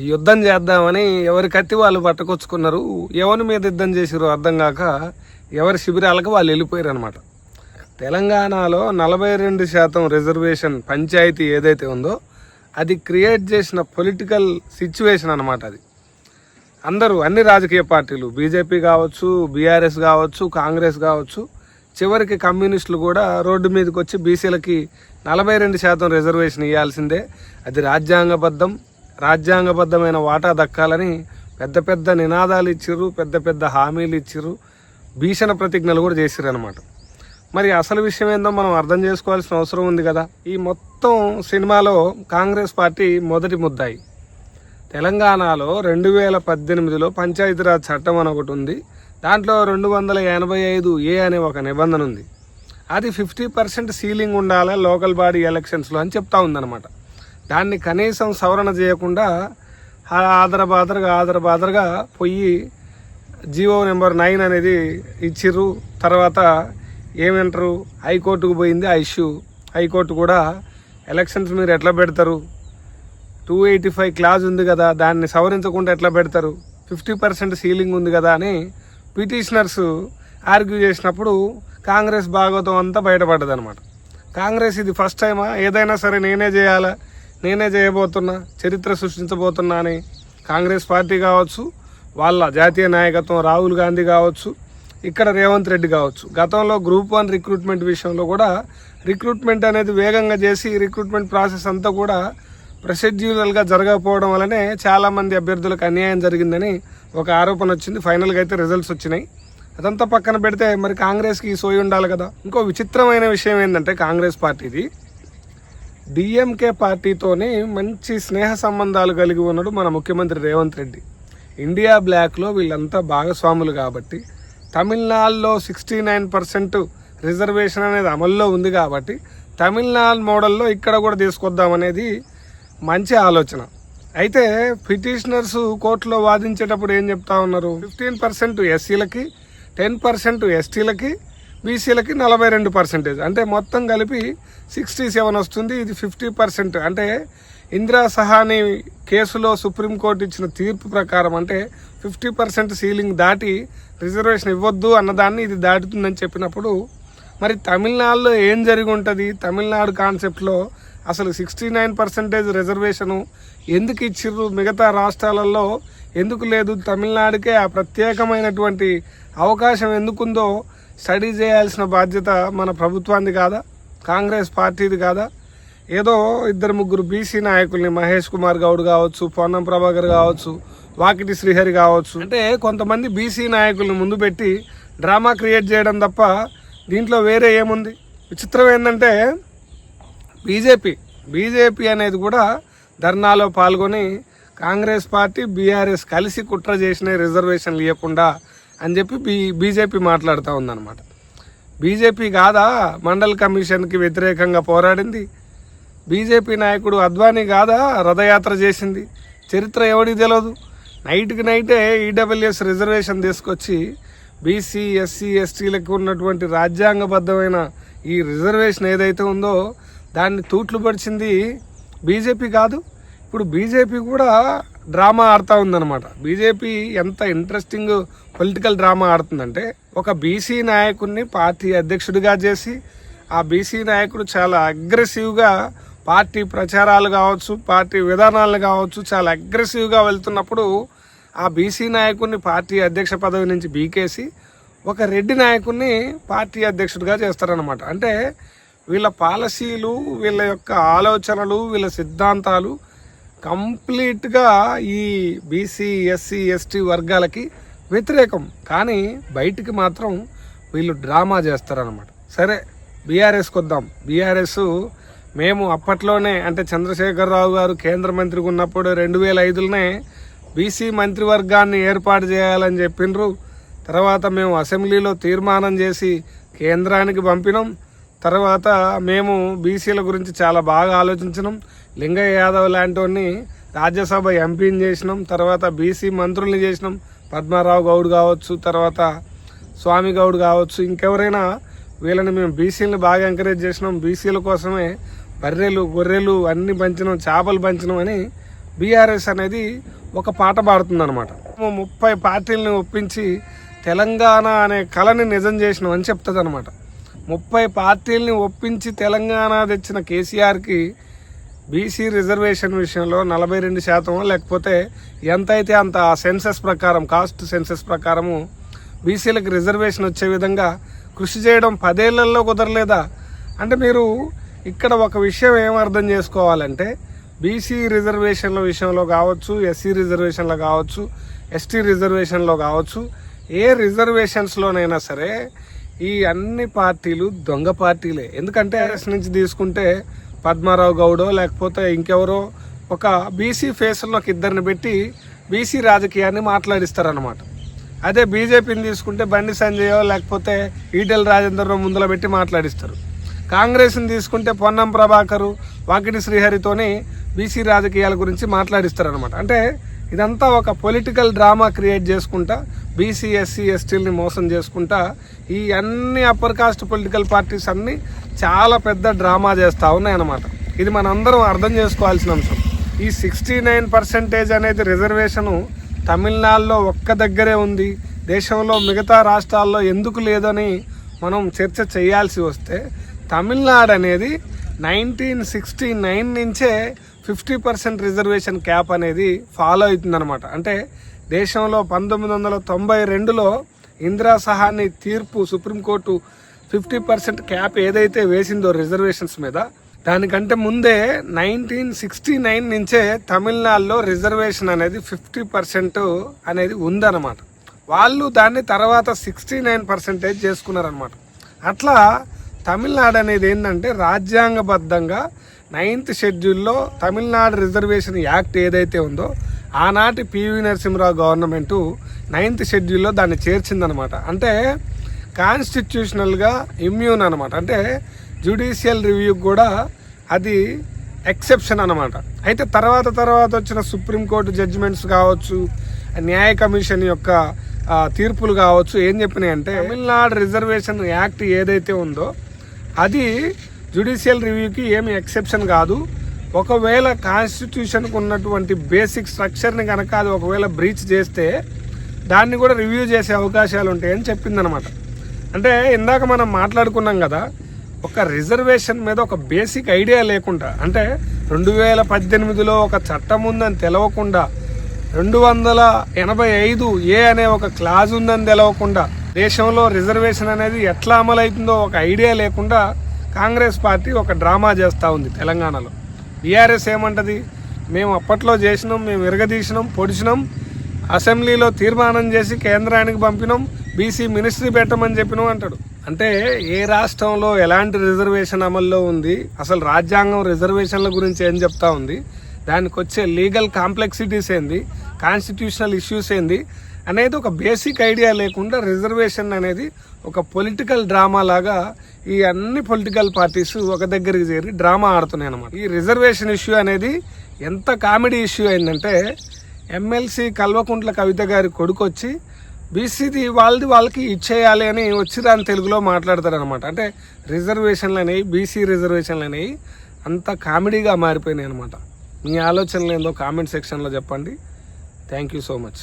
యుద్ధం చేద్దామని ఎవరి కత్తి వాళ్ళు పట్టుకొచ్చుకున్నారు. ఎవరి మీద యుద్ధం చేసిరో అర్థం కాక ఎవరి శిబిరాలకు వాళ్ళు వెళ్ళిపోయారు అనమాట. తెలంగాణలో 42% రిజర్వేషన్ పంచాయతీ ఏదైతే ఉందో అది క్రియేట్ చేసిన పొలిటికల్ సిచ్యువేషన్ అనమాట. అది అందరూ అన్ని రాజకీయ పార్టీలు, బీజేపీ కావచ్చు, బీఆర్ఎస్ కావచ్చు, కాంగ్రెస్ కావచ్చు, చివరికి కమ్యూనిస్టులు కూడా రోడ్డు మీదకి వచ్చి బీసీలకి 42% రిజర్వేషన్ ఇవ్వాల్సిందే, అది రాజ్యాంగబద్ధమైన వాటా దక్కాలని పెద్ద పెద్ద నినాదాలు ఇచ్చిర్రు, పెద్ద పెద్ద హామీలు ఇచ్చిర్రు, భీషణ ప్రతిజ్ఞలు కూడా చేసిర్రు అనమాట. మరి అసలు విషయం ఏందో మనం అర్థం చేసుకోవాల్సిన అవసరం ఉంది కదా. ఈ మొత్తం సినిమాలో కాంగ్రెస్ పార్టీ మొదటి ముద్దాయి. తెలంగాణలో 2018లో పంచాయతీరాజ్ చట్టం అని ఒకటి ఉంది. దాంట్లో 285A అనే ఒక నిబంధన ఉంది. అది 50% సీలింగ్ ఉండాలి లోకల్ బాడీ ఎలక్షన్స్లో అని చెప్తా ఉందన్నమాట. దాన్ని కనీసం సవరణ చేయకుండా ఆదరబాదరగా పోయి జీవో నెంబర్ 9 అనేది ఇచ్చిర్రు. తర్వాత ఏమంటారు, హైకోర్టుకు పోయింది ఆ ఇష్యూ. హైకోర్టు కూడా ఎలక్షన్స్ మీరు ఎట్లా పెడతారు, 285 క్లాజ్ ఉంది కదా, దాన్ని సవరించకుండా ఎట్లా పెడతారు, 50% సీలింగ్ ఉంది కదా అని పిటిషనర్స్ ఆర్గ్యూ చేసినప్పుడు కాంగ్రెస్ భాగవతం అంతా బయటపడ్డది అనమాట. కాంగ్రెస్ ఇది ఫస్ట్ టైమా, ఏదైనా సరే నేనే చేయాలా, నేనే చేయబోతున్నా, చరిత్ర సృష్టించబోతున్నా అని కాంగ్రెస్ పార్టీ కావచ్చు, వాళ్ళ జాతీయ నాయకత్వం రాహుల్ గాంధీ కావచ్చు, ఇక్కడ రేవంత్ రెడ్డి కావచ్చు, గతంలో గ్రూప్ 1 రిక్రూట్మెంట్ విషయంలో కూడా రిక్రూట్మెంట్ అనేది వేగంగా చేసి రిక్రూట్మెంట్ ప్రాసెస్ అంతా కూడా ప్రొసీడ్యూరల్గా జరగకపోవడం వల్లనే చాలామంది అభ్యర్థులకు అన్యాయం జరిగిందని ఒక ఆరోపణ వచ్చింది. ఫైనల్గా అయితే రిజల్ట్స్ వచ్చినాయి. అదంతా పక్కన పెడితే మరి కాంగ్రెస్కి సోయి ఉండాలి కదా. ఇంకో విచిత్రమైన విషయం ఏంటంటే కాంగ్రెస్ పార్టీది డిఎంకే పార్టీతోనే మంచి స్నేహ సంబంధాలు కలిగి ఉన్నాడు మన ముఖ్యమంత్రి రేవంత్ రెడ్డి. ఇండియా బ్లాక్లో వీళ్ళంతా భాగస్వాములు కాబట్టి, తమిళనాడులో 69% రిజర్వేషన్ అనేది అమల్లో ఉంది కాబట్టి తమిళనాడు మోడల్లో ఇక్కడ కూడా తీసుకొద్దామనేది మంచి ఆలోచన. అయితే పిటిషనర్స్ కోర్టులో వాదించేటప్పుడు ఏం చెప్తా ఉన్నారు, 15% ఎస్సీలకి, 10% ఎస్టీలకి, బీసీలకి 42%, అంటే మొత్తం కలిపి 67 వస్తుంది. ఇది 50%, అంటే ఇందిరా సహాని కేసులో సుప్రీంకోర్టు ఇచ్చిన తీర్పు ప్రకారం అంటే 50% సీలింగ్ దాటి రిజర్వేషన్ ఇవ్వద్దు అన్నదాన్ని ఇది దాటుతుందని చెప్పినప్పుడు మరి తమిళనాడులో ఏం జరిగి ఉంటుంది, తమిళనాడు కాన్సెప్ట్లో అసలు 69% రిజర్వేషను ఎందుకు ఇచ్చిర్రు, మిగతా రాష్ట్రాలలో ఎందుకు లేదు, తమిళనాడుకే ఆ ప్రత్యేకమైనటువంటి అవకాశం ఎందుకుందో స్టడీ చేయాల్సిన బాధ్యత మన ప్రభుత్వాన్ని కాదా, కాంగ్రెస్ పార్టీది కాదా? ఏదో 2-3 బీసీ నాయకుల్ని, మహేష్ కుమార్ గౌడ్ కావచ్చు, పొన్నం ప్రభాకర్ కావచ్చు, వాకిటి శ్రీహరి కావచ్చు, అంటే కొంతమంది బీసీ నాయకుల్ని ముందు పెట్టి డ్రామా క్రియేట్ చేయడం తప్ప దీంట్లో వేరే ఏముంది? విచిత్రం ఏంటంటే బీజేపీ అనేది కూడా ధర్నాలో పాల్గొని కాంగ్రెస్ పార్టీ, బీఆర్ఎస్ కలిసి కుట్ర చేసిన రిజర్వేషన్లు ఇవ్వకుండా అని చెప్పి బీజేపీ మాట్లాడుతూ ఉందన్నమాట. బీజేపీ కాదా మండల్ కమిషన్కి వ్యతిరేకంగా పోరాడింది? బీజేపీ నాయకుడు అద్వానీ కాదా రథయాత్ర చేసింది? చరిత్ర ఎవడికి తెలియదు. నైట్కి నైటే ఈడబ్ల్యూఎస్ రిజర్వేషన్ తీసుకొచ్చి బీసీ, ఎస్సీ, ఎస్టీలకు ఉన్నటువంటి రాజ్యాంగబద్ధమైన ఈ రిజర్వేషన్ ఏదైతే ఉందో దాన్ని తూట్లు పడిచింది బీజేపీ కాదు. ఇప్పుడు బీజేపీ కూడా డ్రామా ఆడుతూ ఉందన్నమాట. బీజేపీ ఎంత ఇంట్రెస్టింగ్ పొలిటికల్ డ్రామా ఆడుతుందంటే, ఒక బీసీ నాయకుడిని పార్టీ అధ్యక్షుడిగా చేసి ఆ బీసీ నాయకుడు చాలా అగ్రెసివ్గా పార్టీ ప్రచారాలు కావచ్చు, పార్టీ విధానాలు కావచ్చు, చాలా అగ్రెసివ్గా వెళ్తున్నప్పుడు ఆ బీసీ నాయకుడిని పార్టీ అధ్యక్ష పదవి నుంచి బీకేసి ఒక రెడ్డి నాయకుడిని పార్టీ అధ్యక్షుడిగా చేస్తారనమాట. అంటే వీళ్ళ పాలసీలు, వీళ్ళ యొక్క ఆలోచనలు, వీళ్ళ సిద్ధాంతాలు కంప్లీట్గా ఈ బీసీ, ఎస్సీ, ఎస్టీ వర్గాలకి వ్యతిరేకం. కానీ బయటికి మాత్రం వీళ్ళు డ్రామా చేస్తారనమాట. సరే, బీఆర్ఎస్కి వద్దాం. బీఆర్ఎస్ మేము అప్పట్లోనే, అంటే చంద్రశేఖరరావు గారు కేంద్ర మంత్రిగా ఉన్నప్పుడు 2005లోనే బీసీ మంత్రివర్గాన్ని ఏర్పాటు చేయాలని చెప్పిండ్రు. తర్వాత మేము అసెంబ్లీలో తీర్మానం చేసి కేంద్రానికి పంపినాం. తర్వాత మేము బీసీల గురించి చాలా బాగా ఆలోచించినాం. లింగయ్య యాదవ్ లాంటి రాజ్యసభ ఎంపీని చేసినాం. తర్వాత బీసీ మంత్రుల్ని చేసినాం. పద్మారావు గౌడ్ కావచ్చు, తర్వాత స్వామి గౌడ్ కావచ్చు, ఇంకెవరైనా వీళ్ళని మేము బీసీలని బాగా ఎంకరేజ్ చేసినాం. బీసీల కోసమే బర్రెలు, గొర్రెలు అన్ని పంచినాం, చేపలు పంచినాం అని బీఆర్ఎస్ అనేది ఒక పాట పాడుతుందన్నమాట. 30 పార్టీలను ఒప్పించి తెలంగాణ అనే కళని నిజం చేసినామని చెప్తుంది అనమాట. 30 పార్టీలని ఒప్పించి తెలంగాణ తెచ్చిన కేసీఆర్కి బీసీ రిజర్వేషన్ విషయంలో 42% లేకపోతే ఎంతైతే అంత సెన్సెస్ ప్రకారం, కాస్ట్ సెన్సెస్ ప్రకారము బీసీలకు రిజర్వేషన్ వచ్చే విధంగా కృషి చేయడం 10 ఏళ్లలో కుదరలేదా? అంటే మీరు ఇక్కడ ఒక విషయం ఏం అర్థం చేసుకోవాలంటే, బీసీ రిజర్వేషన్ల విషయంలో కావచ్చు, ఎస్సీ రిజర్వేషన్లో కావచ్చు, ఎస్టీ రిజర్వేషన్లో కావచ్చు, ఏ రిజర్వేషన్స్లోనైనా సరే ఈ అన్ని పార్టీలు దొంగ పార్టీలే. ఎందుకంటే ఆర్ఎస్ నుంచి తీసుకుంటే పద్మారావు గౌడో లేకపోతే ఇంకెవరో ఒక బీసీ ఫేస్లోకి ఇద్దరిని పెట్టి బీసీ రాజకీయాన్ని మాట్లాడిస్తారనమాట. అదే బీజేపీని తీసుకుంటే బండి సంజయో లేకపోతే ఈటెల రాజేందర్నో ముందర పెట్టి మాట్లాడిస్తారు. కాంగ్రెస్ని తీసుకుంటే పొన్నం ప్రభాకరు, వాకిటి శ్రీహరితోని బీసీ రాజకీయాల గురించి మాట్లాడిస్తారనమాట. అంటే ఇదంతా ఒక పొలిటికల్ డ్రామా క్రియేట్ చేసుకుంటా బీసీ, ఎస్సీ, ఎస్టీలని మోసం చేసుకుంటా ఈ అన్ని అప్పర్ కాస్ట్ పొలిటికల్ పార్టీస్ అన్నీ చాలా పెద్ద డ్రామా చేస్తూ ఉన్నాయన్నమాట. ఇది మనందరం అర్థం చేసుకోవాల్సిన అంశం. ఈ 69% అనేది రిజర్వేషను తమిళనాడులో ఒక్క దగ్గరే ఉంది, దేశంలో మిగతా రాష్ట్రాల్లో ఎందుకు లేదని మనం చర్చ చేయాల్సి వస్తే, తమిళనాడు అనేది 1969 నుంచే 50% రిజర్వేషన్ క్యాప్ అనేది ఫాలో అవుతుందన్నమాట. అంటే దేశంలో 1992లో ఇందిరా సహాని తీర్పు సుప్రీంకోర్టు 50% క్యాప్ ఏదైతే వేసిందో రిజర్వేషన్స్ మీద, దానికంటే ముందే 1969 నుంచే తమిళనాడులో రిజర్వేషన్ అనేది 50% అనేది ఉందన్నమాట. వాళ్ళు దాన్ని తర్వాత 69% చేసుకున్నారనమాట. అట్లా తమిళనాడు అనేది ఏంటంటే రాజ్యాంగబద్ధంగా 9th షెడ్యూల్లో తమిళనాడు రిజర్వేషన్ యాక్ట్ ఏదైతే ఉందో ఆనాటి పివి నరసింహరావు గవర్నమెంటు 9th షెడ్యూల్లో దాన్ని చేర్చిందనమాట. అంటే కాన్స్టిట్యూషనల్గా ఇమ్యూన్ అనమాట. అంటే జ్యుడిషియల్ రివ్యూకి కూడా అది ఎక్సెప్షన్ అనమాట. అయితే తర్వాత వచ్చిన సుప్రీంకోర్టు జడ్జిమెంట్స్ కావచ్చు, న్యాయ కమిషన్ యొక్క తీర్పులు కావచ్చు, ఏం చెప్పినాయి అంటే తమిళనాడు రిజర్వేషన్ యాక్ట్ ఏదైతే ఉందో అది జ్యుడిషియల్ రివ్యూకి ఏమి ఎక్సెప్షన్ కాదు. ఒకవేళ కాన్స్టిట్యూషన్కి ఉన్నటువంటి బేసిక్ స్ట్రక్చర్ని కనుక అది ఒకవేళ బ్రీచ్ చేస్తే దాన్ని కూడా రివ్యూ చేసే అవకాశాలు ఉంటాయని చెప్పిందనమాట. అంటే ఇందాక మనం మాట్లాడుకున్నాం కదా, ఒక రిజర్వేషన్ మీద ఒక బేసిక్ ఐడియా లేకుండా, అంటే 2018లో ఒక చట్టం ఉందని తెలవకుండా, 285A అనే ఒక క్లాజ్ ఉందని తెలవకుండా, దేశంలో రిజర్వేషన్ అనేది ఎట్లా అమలవుతుందో ఒక ఐడియా లేకుండా కాంగ్రెస్ పార్టీ ఒక డ్రామా చేస్తూ ఉంది తెలంగాణలో. బీఆర్ఎస్ ఏమంటది, మేము అప్పట్లో చేసినాం, మేము విరగదీసినాం, పొడిచినాం, అసెంబ్లీలో తీర్మానం చేసి కేంద్రానికి పంపినాం, బీసీ మినిస్ట్రీ పెట్టమని చెప్పినాం అంటాడు. అంటే ఏ రాష్ట్రంలో ఎలాంటి రిజర్వేషన్ అమల్లో ఉంది, అసలు రాజ్యాంగం రిజర్వేషన్ల గురించి ఏం చెప్తా ఉంది, దానికి వచ్చే లీగల్ కాంప్లెక్సిటీస్ ఏంది, కాన్స్టిట్యూషనల్ ఇష్యూస్ ఏంది అనేది ఒక బేసిక్ ఐడియా లేకుండా రిజర్వేషన్ అనేది ఒక పొలిటికల్ డ్రామా లాగా ఈ అన్ని పొలిటికల్ పార్టీస్ ఒక దగ్గరికి చేరి డ్రామా ఆడుతున్నాయి అన్నమాట. ఈ రిజర్వేషన్ ఇష్యూ అనేది ఎంత కామెడీ ఇష్యూ అయిందంటే, ఎమ్మెల్సీ కల్వకుంట్ల కవిత గారి కొడుకు వచ్చి బీసీది వాళ్ళకి ఇచ్చేయాలి అని వచ్చి దాని తెలుగులో మాట్లాడతారనమాట. అంటే రిజర్వేషన్లు అనేవి, బీసీ రిజర్వేషన్లు అనేవి అంత కామెడీగా మారిపోయినాయి అనమాట. మీ ఆలోచనలు ఏందో కామెంట్ సెక్షన్లో చెప్పండి. Thank you so much.